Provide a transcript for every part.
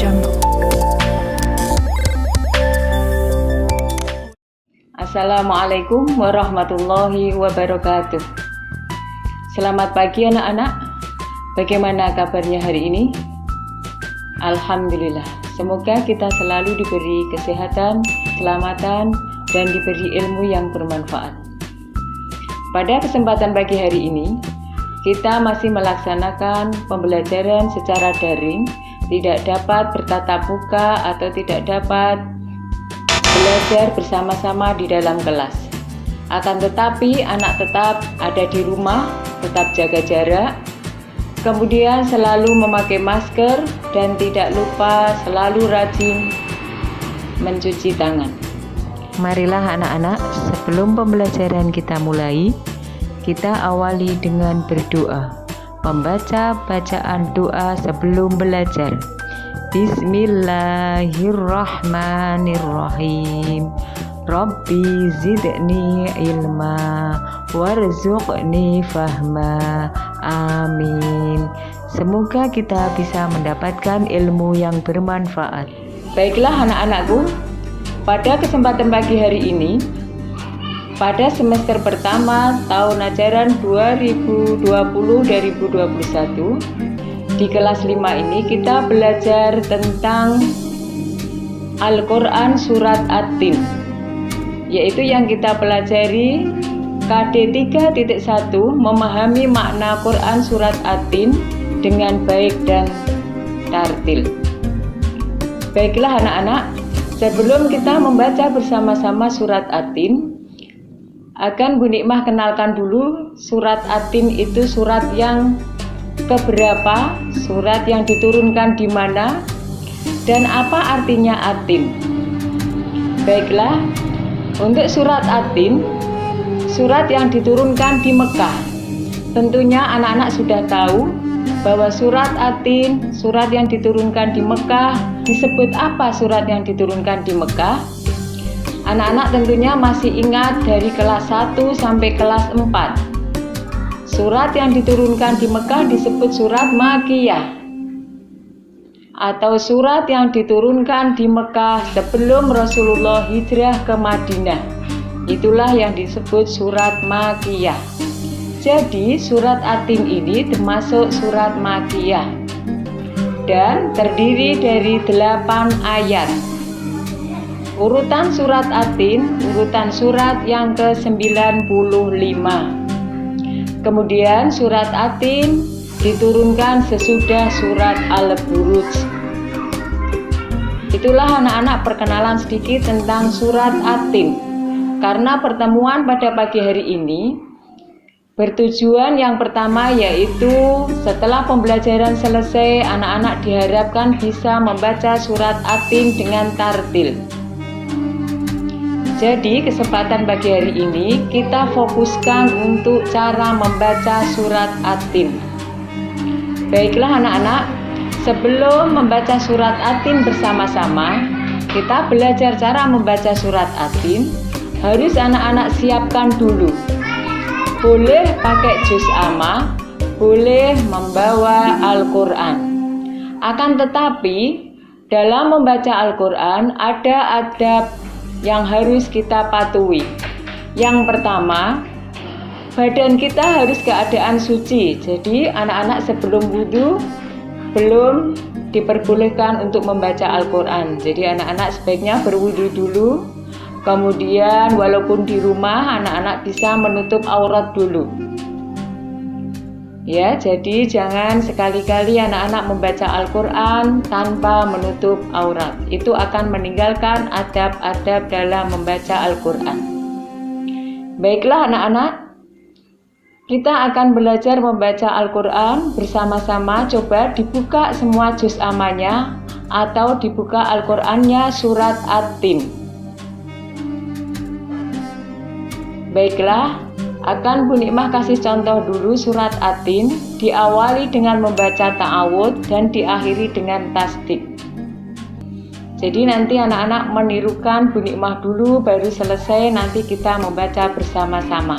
Jungle. Assalamualaikum warahmatullahi wabarakatuh. Selamat pagi anak-anak. Bagaimana kabarnya hari ini? Alhamdulillah. Semoga kita selalu diberi kesehatan, keselamatan, dan diberi ilmu yang bermanfaat. Pada kesempatan pagi hari ini, kita masih melaksanakan pembelajaran secara daring, tidak dapat bertatap muka atau tidak dapat belajar bersama-sama di dalam kelas. Akan tetapi anak tetap ada di rumah, tetap jaga jarak, kemudian selalu memakai masker dan tidak lupa selalu rajin mencuci tangan. Marilah anak-anak, sebelum pembelajaran kita mulai, kita awali dengan berdoa. Membaca bacaan doa sebelum belajar. Bismillahirrahmanirrahim. Rabbi zidni ilma warzuqni fahma. Amin. Semoga kita bisa mendapatkan ilmu yang bermanfaat. Baiklah anak-anakku, pada kesempatan pagi hari ini, pada semester pertama tahun ajaran 2020-2021, di kelas 5 ini kita belajar tentang Al-Quran Surat At-Tin, yaitu yang kita pelajari KD 3.1, memahami makna Quran Surat At-Tin dengan baik dan tartil. Baiklah anak-anak, sebelum kita membaca bersama-sama Surat At-Tin, akan Bu Nikmah kenalkan dulu Surat At-Tin itu surat yang keberapa, surat yang diturunkan di mana, dan apa artinya At-Tin. Baiklah, untuk surat At-Tin, surat yang diturunkan di Mekah. Tentunya anak-anak sudah tahu bahwa surat At-Tin, surat yang diturunkan di Mekah. Disebut apa surat yang diturunkan di Mekah? Anak-anak tentunya masih ingat dari kelas 1 sampai kelas 4. Surat yang diturunkan di Mekah disebut surat Makkiyah, atau surat yang diturunkan di Mekah sebelum Rasulullah hijrah ke Madinah. Itulah yang disebut surat Makkiyah. Jadi surat At-Tin ini termasuk surat Makkiyah dan terdiri dari 8 ayat. Urutan surat At-Tin, urutan surat yang ke-95. Kemudian surat At-Tin diturunkan sesudah surat Al-Buruj. Itulah anak-anak perkenalan sedikit tentang surat At-Tin. Karena pertemuan pada pagi hari ini bertujuan yang pertama, yaitu setelah pembelajaran selesai, anak-anak diharapkan bisa membaca surat At-Tin dengan tartil. Jadi kesempatan pagi hari ini kita fokuskan untuk cara membaca surat At-Tin. Baiklah anak-anak, sebelum membaca surat At-Tin bersama-sama, kita belajar cara membaca surat At-Tin. Harus anak-anak siapkan dulu. Boleh pakai juz amma, boleh membawa Al-Quran. Akan tetapi dalam membaca Al-Quran ada adab yang harus kita patuhi. Yang pertama, badan kita harus keadaan suci. Jadi anak-anak sebelum wudhu belum diperbolehkan untuk membaca Al-Quran. Jadi anak-anak sebaiknya berwudhu dulu. Kemudian walaupun di rumah, anak-anak bisa menutup aurat dulu. Ya, jadi jangan sekali-kali anak-anak membaca Al-Quran tanpa menutup aurat. Itu akan meninggalkan adab-adab dalam membaca Al-Quran. Baiklah anak-anak, kita akan belajar membaca Al-Quran bersama-sama. Coba dibuka semua juz amanya atau dibuka Al-Qurannya surat At-Tin. Baiklah, akan Bu Nikmah kasih contoh dulu surat At-Tin, diawali dengan membaca ta'awudz dan diakhiri dengan tasdik. Jadi nanti anak-anak menirukan Bu Nikmah dulu, baru selesai nanti kita membaca bersama-sama.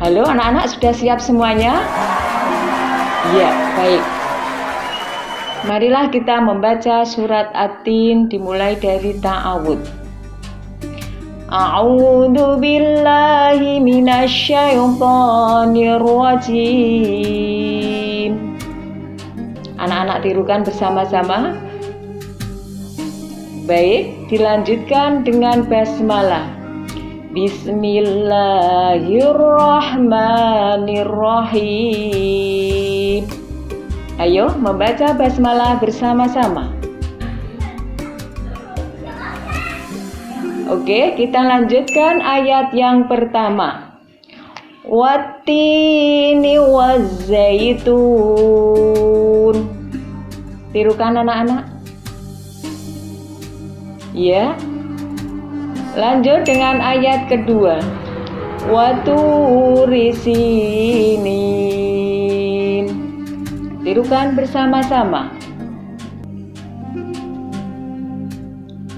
Halo anak-anak, sudah siap semuanya? Iya, baik. Marilah kita membaca surat At-Tin dimulai dari ta'awud. A'udzu billahi minasyaitonir rajim. Anak-anak tirukan bersama-sama. Baik, dilanjutkan dengan basmalah. Bismillahirrahmanirrahim. Ayo membaca basmalah bersama-sama. Oke, kita lanjutkan ayat yang pertama. Wattini wazzaitun. Tirukan anak-anak. Ya. Lanjut dengan ayat kedua. Waturi sinin. Tirukan bersama-sama.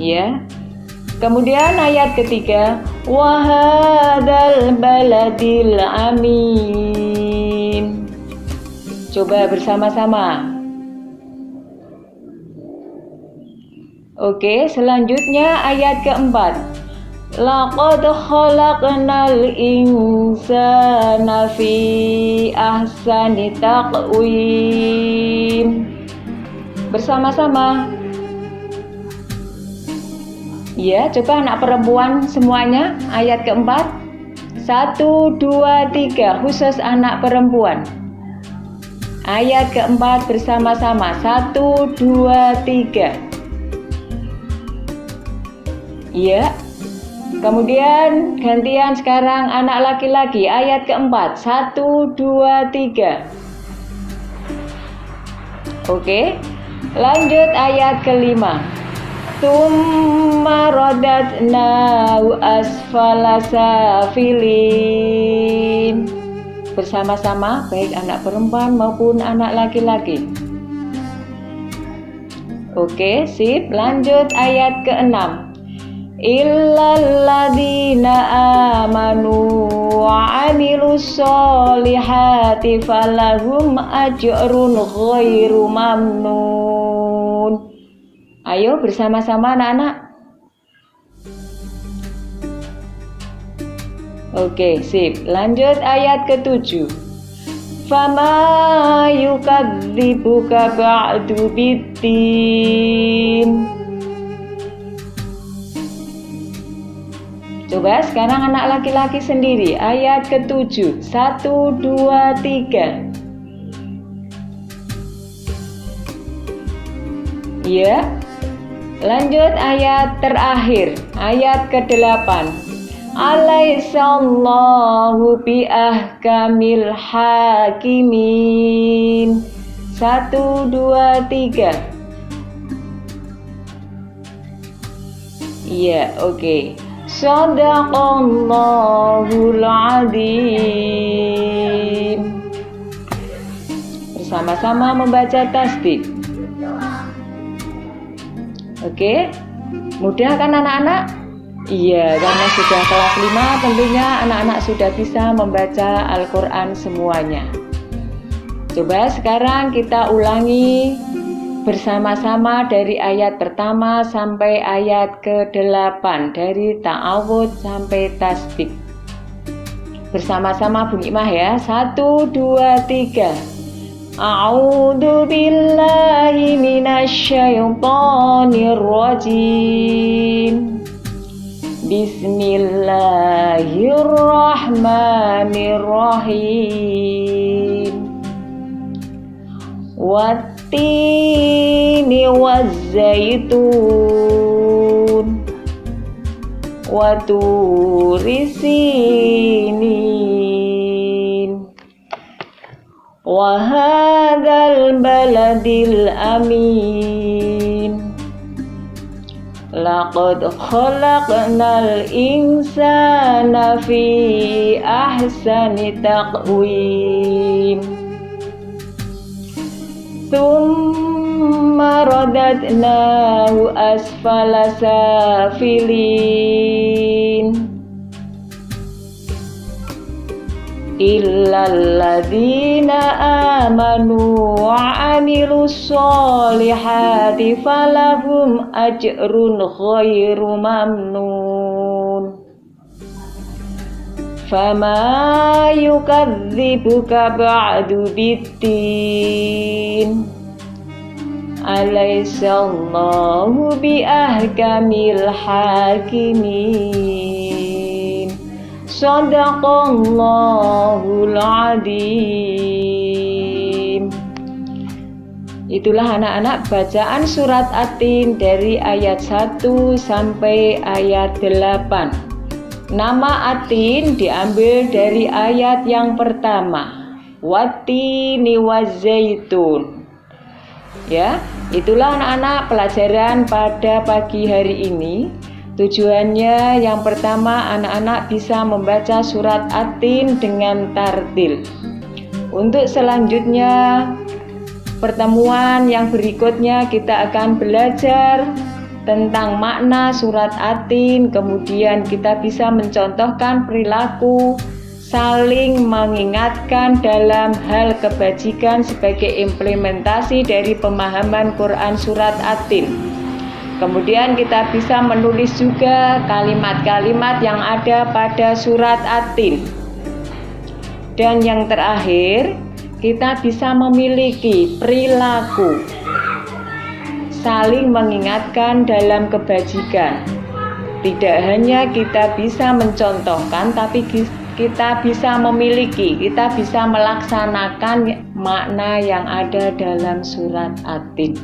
Ya. Kemudian ayat ketiga. Wahadal baladil amin. Coba bersama-sama. Oke, selanjutnya ayat keempat. Laqad khalaqnal insana fi ahsani taqwim. Bersama-sama. Ya, coba anak perempuan semuanya. Ayat keempat. 1, 2, 3. Khusus anak perempuan. Ayat keempat bersama-sama. 1, 2, 3. Ya. Kemudian gantian sekarang anak laki-laki. Ayat keempat. 1, 2, 3. Oke. Lanjut ayat kelima. Tsumma radadnahu asfala safilin. Bersama-sama, baik anak perempuan maupun anak laki-laki. Oke, sip. Lanjut ayat ke-6. Illalladzina amanu wa 'amilus solihati falahum ajrun ghairu mamnun. Ayo bersama-sama anak-anak. Oke, sip. Lanjut ayat ke-7. Fama yukadzibuka ba'du biddin. Coba sekarang anak laki-laki sendiri. Ayat ke-7. 1, 2, 3. Ya. Lanjut ayat terakhir. Ayat ke-8. Alaihissallahu biahkamil hakimin. 1, 2, 3. Iya, oke. Shadaqallahul adzim. Bersama-sama membaca tasbih. Oke, mudah kan anak-anak? Iya, karena sudah kelas 5 tentunya anak-anak sudah bisa membaca Al-Quran semuanya. Coba sekarang kita ulangi bersama-sama dari ayat pertama sampai ayat ke-8, dari ta'awud sampai tasbih. Bersama-sama bunyi mah ya. 1, 2, 3. A'udzu billahi minasyaitonir rajim. Bismillahirrahmanirrahim. Wattini wazzaitun. Waturi sinin. Wahadzal baladil amin. Laqad khalaqnal insana fi ahsani taqwim. Tsumma radadnahu asfala safilin. illalladzina amanu wa amilus solihati falahum ajrun ghairu mamnun. Fama yukadzibuka ba'du biddin Alaihissallahu biahkamil hakimin. Shadaqallahul adzim. Itulah anak-anak bacaan surat At-Tin dari ayat 1 sampai ayat 8. Nama At-Tin diambil dari ayat yang pertama, Wattini wazzaitun. Ya, itulah anak-anak pelajaran pada pagi hari ini. Tujuannya yang pertama, anak-anak bisa membaca surat At-Tin dengan tartil. Untuk selanjutnya, pertemuan yang berikutnya kita akan belajar tentang makna surat At-Tin, kemudian kita bisa mencontohkan perilaku saling mengingatkan dalam hal kebajikan sebagai implementasi dari pemahaman Quran surat At-Tin. Kemudian kita bisa menulis juga kalimat-kalimat yang ada pada surat At-Tin. Dan yang terakhir, kita bisa memiliki perilaku saling mengingatkan dalam kebajikan. Tidak hanya kita bisa mencontohkan, tapi kita bisa memiliki, kita bisa melaksanakan makna yang ada dalam surat At-Tin.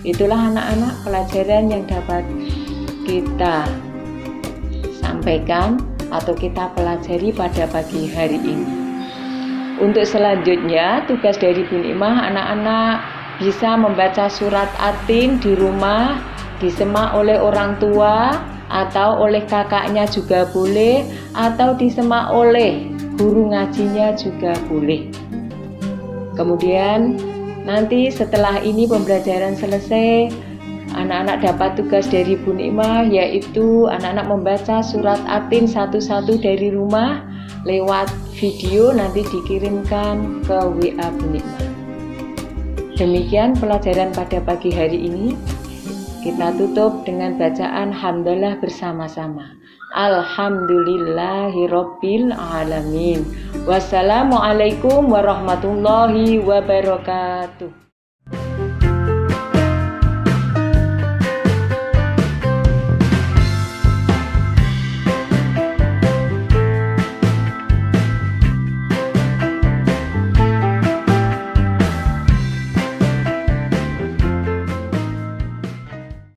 Itulah anak-anak pelajaran yang dapat kita sampaikan atau kita pelajari pada pagi hari ini. Untuk selanjutnya, tugas dari Bun Imah, anak-anak bisa membaca surat At-Tin di rumah, disemak oleh orang tua atau oleh kakaknya juga boleh, atau disemak oleh guru ngajinya juga boleh. Kemudian nanti setelah ini pembelajaran selesai, anak-anak dapat tugas dari Bun Imah, yaitu anak-anak membaca surat At-Tin satu-satu dari rumah lewat video, nanti dikirimkan ke WA Bun Imah. Demikian pelajaran pada pagi hari ini. Kita tutup dengan bacaan hamdalah bersama-sama. Alhamdulillahirabbil alamin. Wassalamualaikum warahmatullahi wabarakatuh.